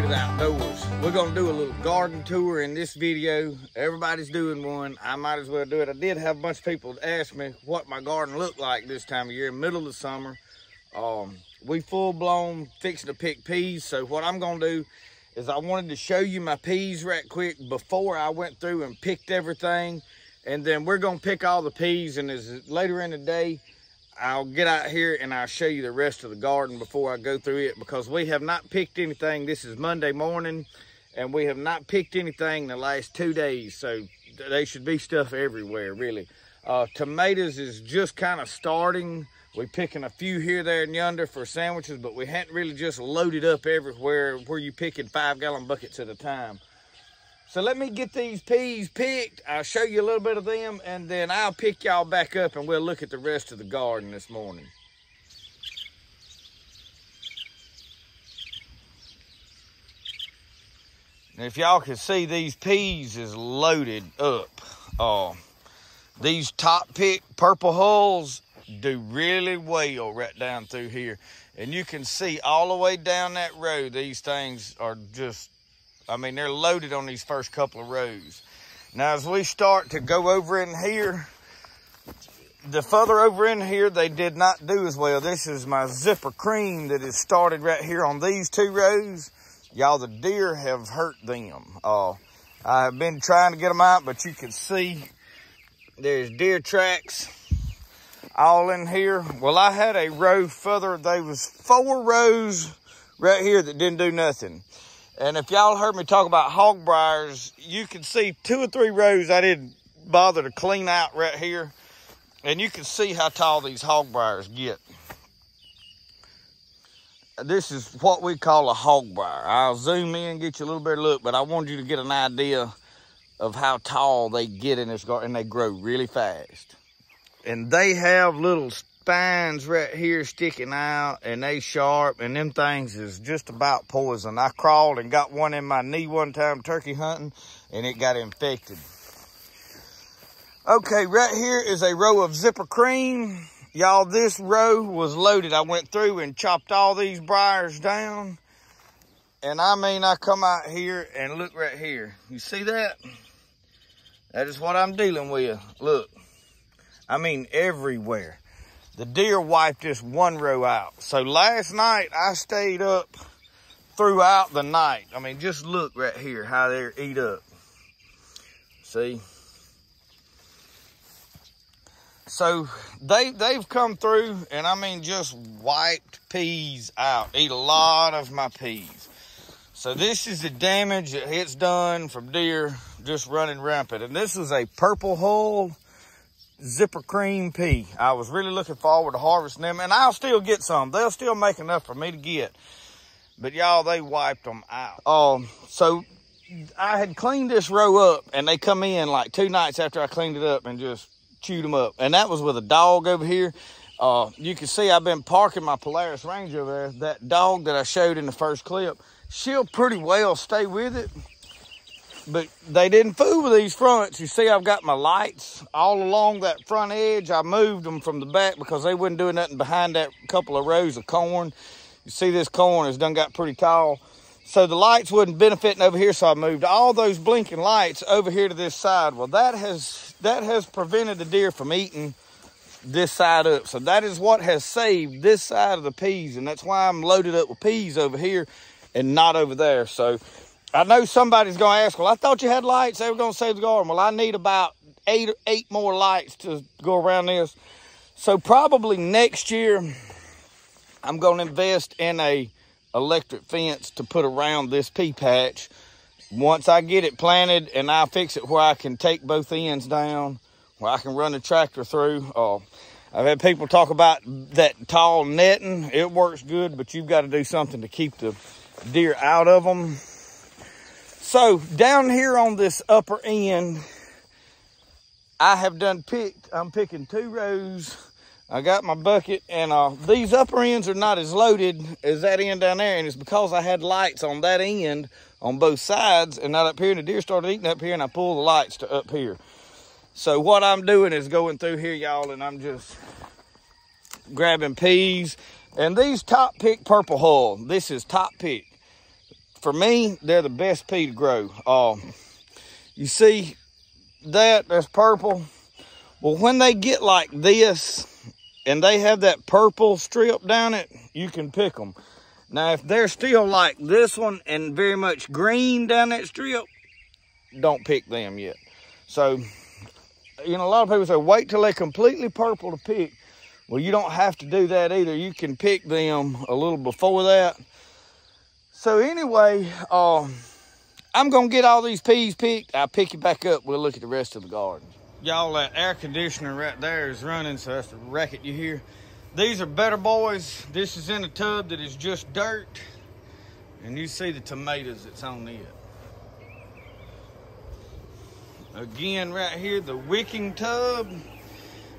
here to the outdoors. We're gonna do a little garden tour in this video. Everybody's doing one. I might as well do it. I did have a bunch of people ask me what my garden looked like this time of year, middle of the summer. We full-blown fixing to pick peas. So what I'm gonna do is I wanted to show you my peas right quick before I went through and picked everything. And then we're gonna pick all the peas, and as later in the day, I'll get out here and I'll show you the rest of the garden before I go through it, because we have not picked anything. This is Monday morning, and we have not picked anything in the last 2 days. So there should be stuff everywhere, really. Tomatoes is just kind of starting. We're picking a few here, there, and yonder for sandwiches, but we hadn't really just loaded up everywhere where you picking 5-gallon buckets at a time. So let me get these peas picked. I'll show you a little bit of them, and then I'll pick y'all back up and we'll look at the rest of the garden this morning. And if y'all can see, these peas is loaded up. These top pick purple hulls do really well right down through here. And you can see all the way down that row, these things are just, I mean, they're loaded on these first couple of rows. Now, as we start to go over in here, the further over in here, they did not do as well. This is my zipper cream that is started right here on these 2 rows. Y'all, the deer have hurt them. I have been trying to get them out, but you can see there's deer tracks all in here. Well, I had a row further. There was 4 rows right here that didn't do nothing. And if y'all heard me talk about hog briars, you can see 2 or 3 rows I didn't bother to clean out right here. And you can see how tall these hog briars get. This is what we call a hog briar. I'll zoom in, get you a little better look, but I wanted you to get an idea of how tall they get in this garden, and they grow really fast. And they have little spines right here sticking out, and they sharp, and them things is just about poison. I crawled and got one in my knee one time turkey hunting, and it got infected. Okay, right here is a row of zipper cream. Y'all, this row was loaded. I went through and chopped all these briars down. And I mean, I come out here and look right here. You see that? That is what I'm dealing with. Look, I mean, everywhere. The deer wiped this 1 row out. So last night, I stayed up throughout the night. I mean, just look right here how they're eat up. See? So they've come through, and I mean, just wiped peas out. Eat a lot of my peas. So this is the damage that it's done from deer just running rampant. And this is a purple hull zipper cream pea. I was really looking forward to harvesting them, and I'll still get some. They'll still make enough for me to get. But y'all, they wiped them out. So I had cleaned this row up, and they come in like 2 nights after I cleaned it up and just chewed them up. And that was with a dog over here. You can see I've been parking my Polaris Range over there. That dog that I showed in the first clip, she'll pretty well stay with it. But they didn't fool with these fronts. You see, I've got my lights all along that front edge. I moved them from the back because they wouldn't do nothing behind that couple of rows of corn. You see, this corn has done got pretty tall. So the lights wasn't benefiting over here, so I moved all those blinking lights over here to this side. Well, that has prevented the deer from eating this side up. So that is what has saved this side of the peas, and that's why I'm loaded up with peas over here and not over there. So I know somebody's going to ask, well, I thought you had lights. They were going to save the garden. Well, I need about 8 more lights to go around this. So probably next year, I'm going to invest in a electric fence to put around this pea patch. Once I get it planted, and I'll fix it where I can take both ends down, where I can run the tractor through. I've had people talk about that tall netting. It works good, but you've got to do something to keep the deer out of them. So down here on this upper end, I have done picked. I'm picking 2 rows. I got my bucket, and these upper ends are not as loaded as that end down there, and it's because I had lights on that end on both sides, and not up here, and the deer started eating up here, and I pulled the lights to up here. So what I'm doing is going through here, y'all, and I'm just grabbing peas. And these top pick purple hull, this is top pick. for me, they're the best pea to grow. You see that's purple. Well, when they get like this and they have that purple strip down it, you can pick them. Now, if they're still like this one and very much green down that strip, don't pick them yet. So, you know, a lot of people say, wait till they're completely purple to pick. Well, you don't have to do that either. You can pick them a little before that. So anyway, I'm gonna get all these peas picked. I'll pick you back up. We'll look at the rest of the garden. Y'all, that air conditioner right there is running, so that's the racket you hear. These are Better Boys. This is in a tub that is just dirt. And you see the tomatoes that's on it. Again, right here, the wicking tub.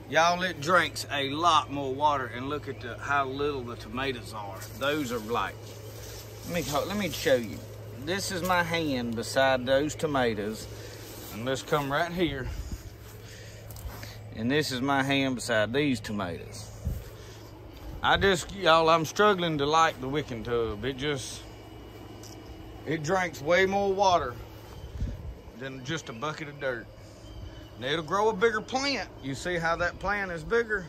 Y'all, it drinks a lot more water. And look at how little the tomatoes are. Those are like, let me show you. This is my hand beside those tomatoes. And let's come right here. And this is my hand beside these tomatoes. Y'all, I'm struggling to like the wicking tub. It drinks way more water than just a bucket of dirt. Now, it'll grow a bigger plant. You see how that plant is bigger?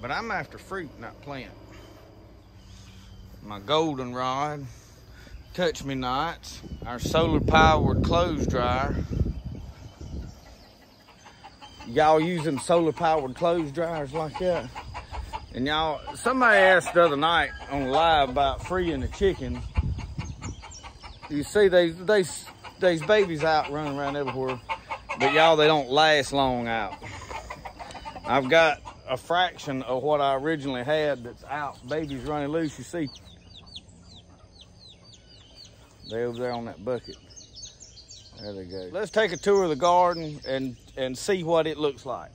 But I'm after fruit, not plant. My goldenrod, touch me nots, our solar powered clothes dryer. Y'all using solar powered clothes dryers like that? And y'all, somebody asked the other night on live about freeing the chickens. You see these babies out running around everywhere, but y'all, they don't last long out. I've got a fraction of what I originally had that's out. Babies running loose, you see. They're over there on that bucket. There they go. Let's take a tour of the garden and see what it looks like.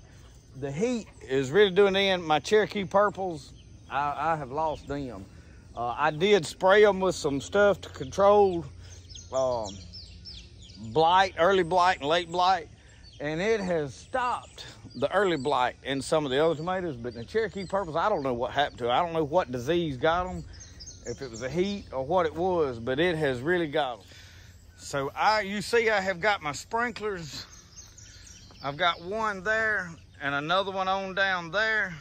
The heat is really doing in. My Cherokee purples, I have lost them. I did spray them with some stuff to control blight, early blight and late blight, and it has stopped the early blight in some of the other tomatoes, but in the Cherokee purples, I don't know what happened to it. I don't know what disease got them, if it was the heat or what it was, but it has really got them. So you see I have got my sprinklers. I've got one there and another one on down there.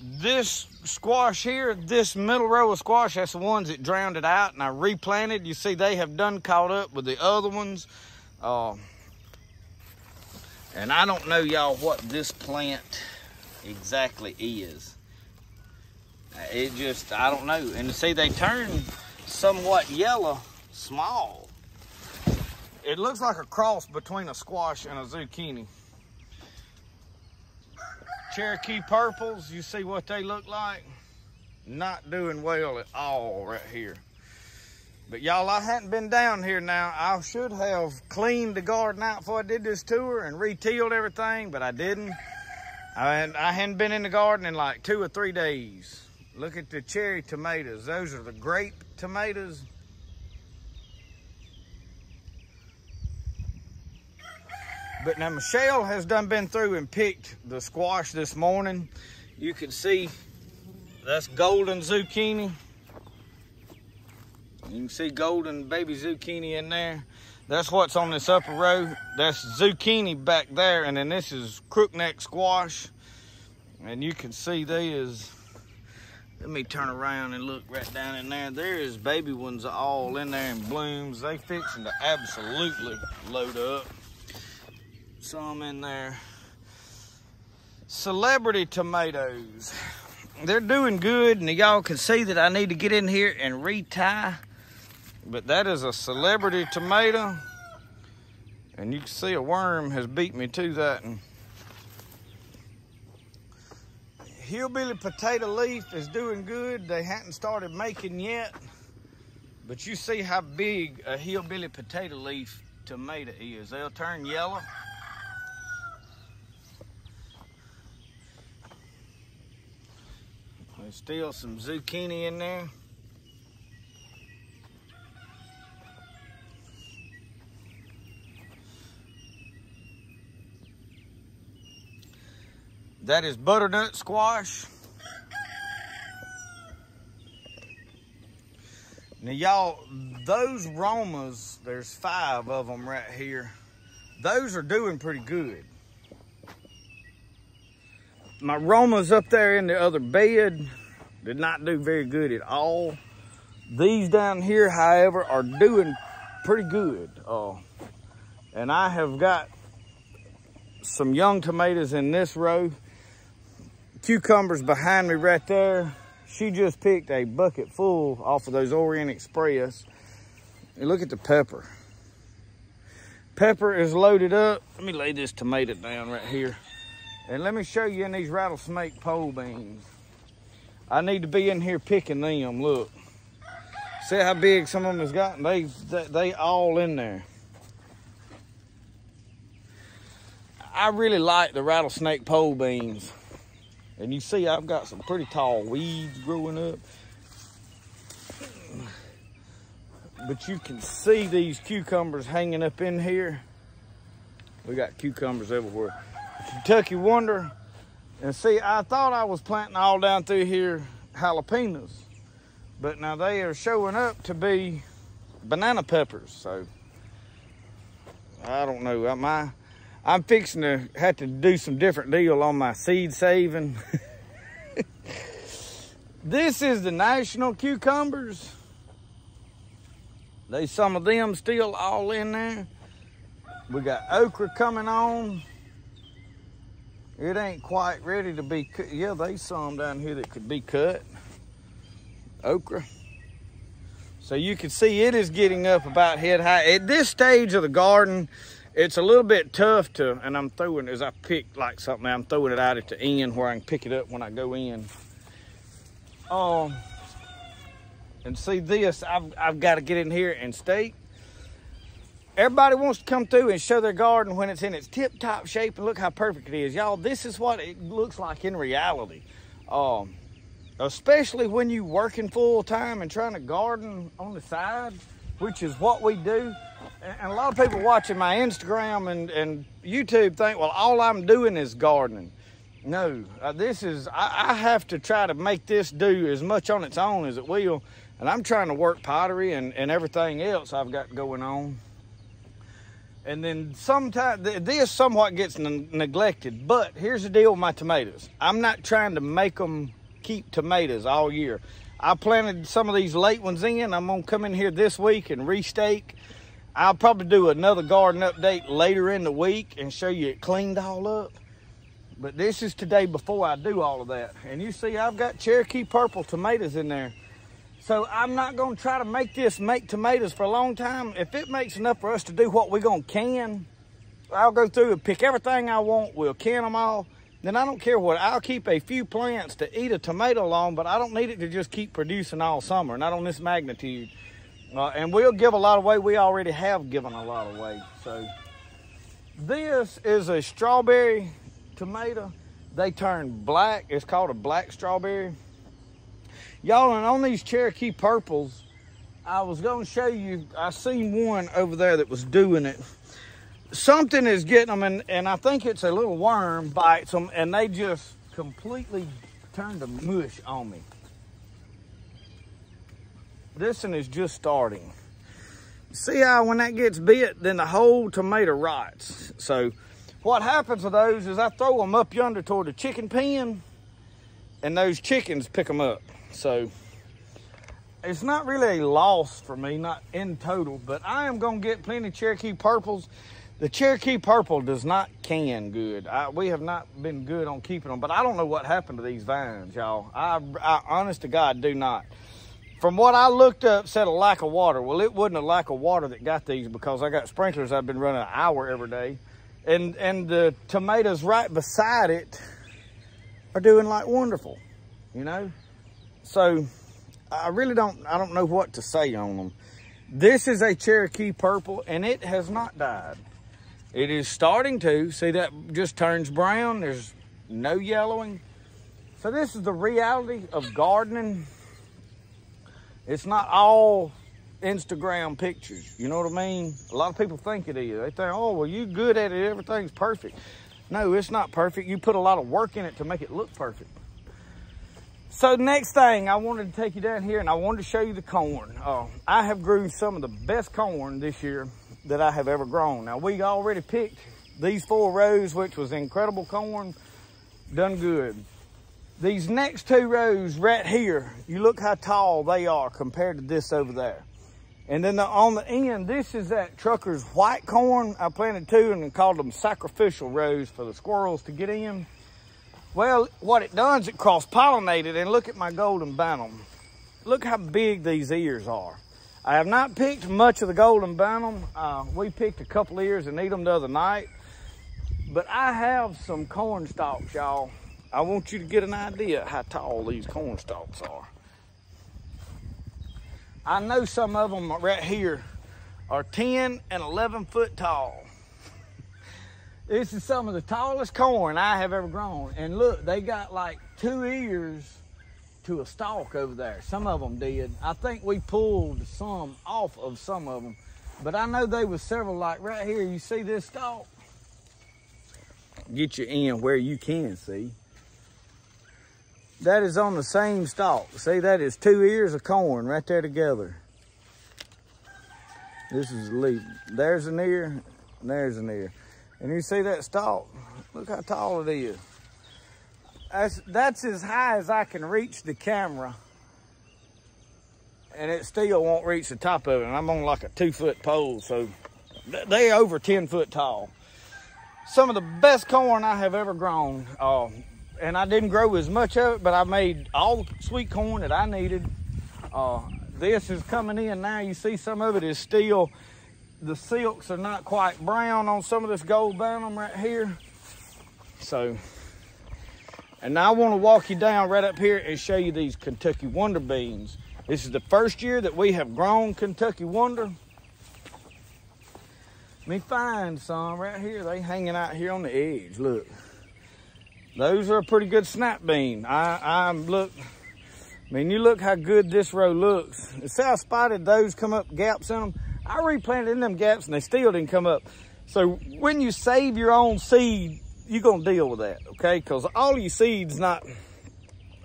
This squash here, this middle row of squash, that's the ones that drowned it out and I replanted. You see they have done caught up with the other ones. And I don't know, y'all, what this plant exactly is. I don't know. And see, they turn somewhat yellow, small. It looks like a cross between a squash and a zucchini. Cherokee purples, you see what they look like? Not doing well at all right here. But y'all, I hadn't been down here now. I should have cleaned the garden out before I did this tour and re-tilled everything, but I didn't. I hadn't been in the garden in like 2 or 3 days. Look at the cherry tomatoes. Those are the grape tomatoes. But now Michelle has been through and picked the squash this morning. You can see that's golden zucchini. You can see golden baby zucchini in there. That's what's on this upper row. That's zucchini back there, and then this is crookneck squash. And you can see these. Let me turn around and look right down in there. There is baby ones all in there in blooms. They fixing to absolutely load up. Some in there. Celebrity tomatoes. They're doing good, and y'all can see that I need to get in here and retie. But that is a celebrity tomato. And you can see a worm has beat me to that. And hillbilly potato leaf is doing good. They hadn't started making yet. But you see how big a hillbilly potato leaf tomato is. They'll turn yellow. There's still some zucchini in there. That is butternut squash. Now y'all, those Romas, there's 5 of them right here. Those are doing pretty good. My Romas up there in the other bed did not do very good at all. These down here, however, are doing pretty good. And I have got some young tomatoes in this row. Cucumbers behind me right there. She just picked a bucket full off of those Orient Express. And look at the pepper. Pepper is loaded up. Let me lay this tomato down right here. And let me show you in these rattlesnake pole beans. I need to be in here picking them, look. See how big some of them has gotten? They all in there. I really like the rattlesnake pole beans. And you see I've got some pretty tall weeds growing up. But you can see these cucumbers hanging up in here. We got cucumbers everywhere. Kentucky Wonder. And see, I thought I was planting all down through here jalapenos. But now they are showing up to be banana peppers. So, I don't know. I'm fixing to have to do some different deal on my seed saving. This is the national cucumbers. There's some of them still all in there. We got okra coming on. It ain't quite ready to be cut. Yeah, there's some down here that could be cut. Okra. So you can see it is getting up about head high. At this stage of the garden, it's a little bit tough to, and I'm throwing, as I pick like something, I'm throwing it out at the end where I can pick it up when I go in. And see this, I've got to get in here and stake. Everybody wants to come through and show their garden when it's in its tip-top shape, and look how perfect it is. Y'all, this is what it looks like in reality. Especially when you working full-time and trying to garden on the side, which is what we do. And a lot of people watching my Instagram and YouTube think, well, all I'm doing is gardening. No, I have to try to make this do as much on its own as it will. And I'm trying to work pottery and everything else I've got going on. And then sometimes this somewhat gets neglected. But here's the deal with my tomatoes. I'm not trying to make them keep tomatoes all year. I planted some of these late ones in. I'm going to come in here this week and restake. I'll probably do another garden update later in the week and show you it cleaned all up. But this is today before I do all of that. And you see I've got Cherokee purple tomatoes in there. So I'm not going to try to make tomatoes for a long time. If it makes enough for us to do what we're going to can, I'll go through and pick everything I want. We'll can them all. Then I don't care what. I'll keep a few plants to eat a tomato on, but I don't need it to just keep producing all summer, not on this magnitude. And we'll give a lot away. We already have given a lot away. So this is a strawberry tomato. They turn black. It's called a black strawberry. Y'all, and on these Cherokee purples, I was going to show you, I seen one over there that was doing it. Something is getting them, and I think it's a little worm bites them, and they just completely turned to mush on me. This one is just starting. See how when that gets bit, then the whole tomato rots. So what happens to those is I throw them up yonder toward the chicken pen, and those chickens pick them up. So it's not really a loss for me, not in total, but I am going to get plenty of Cherokee purples. The Cherokee purple does not can good. We have not been good on keeping them, but I don't know what happened to these vines, y'all. I honest to God, do not. From what I looked up, said a lack of water. Well, it wasn't a lack of water that got these, because I got sprinklers I've been running an hour every day. And the tomatoes right beside it are doing like wonderful, you know? So I don't know what to say on them. This is a Cherokee purple, and it has not died. It is starting to. See, that just turns brown. There's no yellowing. So this is the reality of gardening. It's not all Instagram pictures. You know what I mean? A lot of people think it is. They think, oh, well, you good at it. Everything's perfect. No, it's not perfect. You put a lot of work in it to make it look perfect. So next thing, I wanted to take you down here and I wanted to show you the corn. I have grew some of the best corn this year that I have ever grown. Now we already picked these 4 rows, which was incredible corn, done good. These next 2 rows right here, you look how tall they are compared to this over there. And then on the end, this is that trucker's white corn. I planted 2 and called them sacrificial rows for the squirrels to get in. Well, what it done is it cross-pollinated, and look at my golden bantam. Look how big these ears are. I have not picked much of the golden bantam. We picked a couple ears and ate them the other night. But I have some corn stalks, y'all. I want you to get an idea how tall these corn stalks are. I know some of them right here are 10 and 11 foot tall. This is some of the tallest corn I have ever grown. And look, they got like 2 ears to a stalk over there. Some of them did. I think we pulled some off of some of them. But I know there was several, like right here. You see this stalk? Get you in where you can see. That is on the same stalk. See, that is 2 ears of corn right there together. This is a leaf. There's an ear, and there's an ear. And you see that stalk? Look how tall it is. That's as high as I can reach the camera. And it still won't reach the top of it. And I'm on like a 2-foot pole, so they're over 10 foot tall. Some of the best corn I have ever grown. And I didn't grow as much of it, but I made all the sweet corn that I needed. This is coming in now. You see some of it is still, the silks are not quite brown on some of this gold bantam right here. So, and now I want to walk you down right up here and show you these Kentucky Wonder beans. This is the first year that we have grown Kentucky Wonder. Let me find some right here. They hanging out here on the edge, look. Those are a pretty good snap bean. Look, I mean, you look how good this row looks. See how spotted those come up, gaps in them? I replanted in them gaps and they still didn't come up. So when you save your own seed, you're gonna deal with that, okay? Because all your seeds not,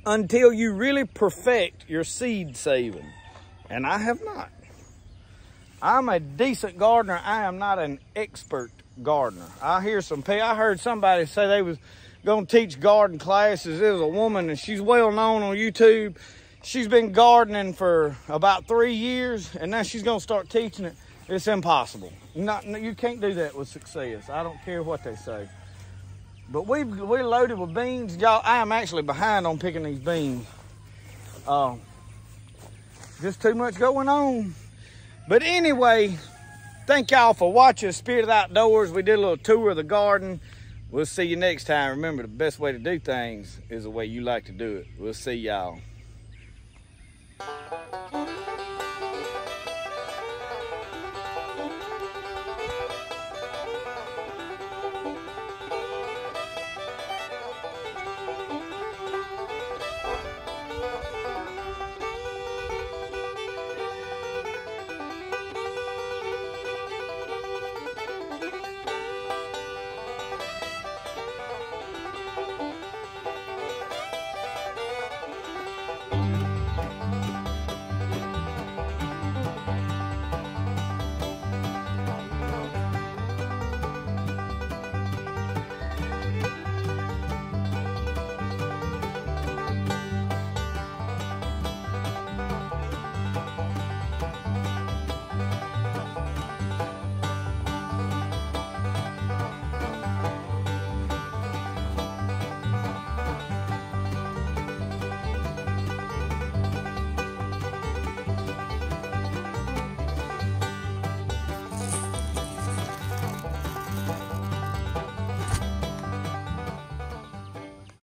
until you really perfect your seed saving. And I have not. I'm a decent gardener. I am not an expert gardener. I heard somebody say they was gonna teach garden classes. There's a woman and she's well known on YouTube. She's been gardening for about 3 years and now she's gonna start teaching it. It's impossible. You can't do that with success. I don't care what they say. But we're loaded with beans. Y'all, I am actually behind on picking these beans. Just too much going on. But anyway, thank y'all for watching Spirited Outdoors. We did a little tour of the garden. We'll see you next time. Remember, the best way to do things is the way you like to do it. We'll see y'all.